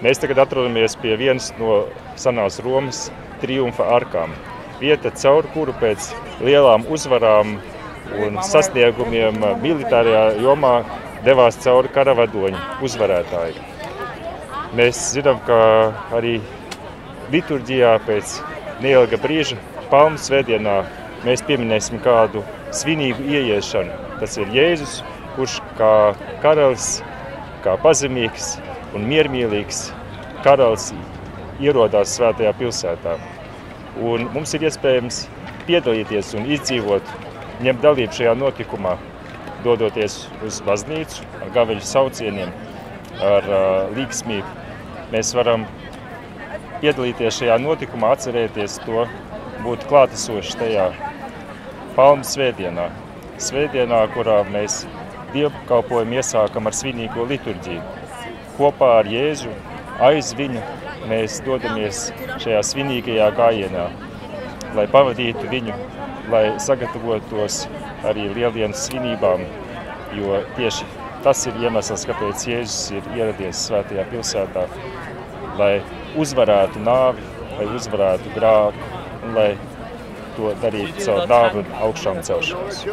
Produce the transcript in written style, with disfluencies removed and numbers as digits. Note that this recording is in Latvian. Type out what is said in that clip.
Mēs tagad atrodamies pie vienas no senās Romas triumfa arkām. Vieta, caur kuru pēc lielām uzvarām un sasniegumiem militārajā jomā devās cauri karavadoņu uzvarētāji. Mēs zinām, ka arī liturģijā pēc neilga brīža Palmu svētdienā mēs pieminēsim kādu svinīgu ieiešanu. Tas ir Jēzus, kurš kā karalis, kā pazemīgs un miermīlīgs karalis ierodās svētajā pilsētā. Un mums ir iespējams piedalīties un izdzīvot, ņemt dalību šajā notikumā, dodoties uz baznīcu ar gaveļu saucieniem, ar līgsmību. Mēs varam piedalīties šajā notikumā, atcerēties to, būt klātesoši tajā Palmu svētdienā. Svētdienā, kurā mēs dievkalpojumu iesākam ar svinīgo liturģiju. Kopā ar Jēzu aiz viņu mēs dodamies šajā svinīgajā gājienā, lai pavadītu viņu, lai sagatavotos arī lieldienas svinībām, jo tieši tas ir iemesls, kāpēc Jēzus ir ieradies svētajā pilsētā, lai uzvarētu nāvi, lai uzvarētu grāvu un lai to darītu caur nāvi un augšām celšanos.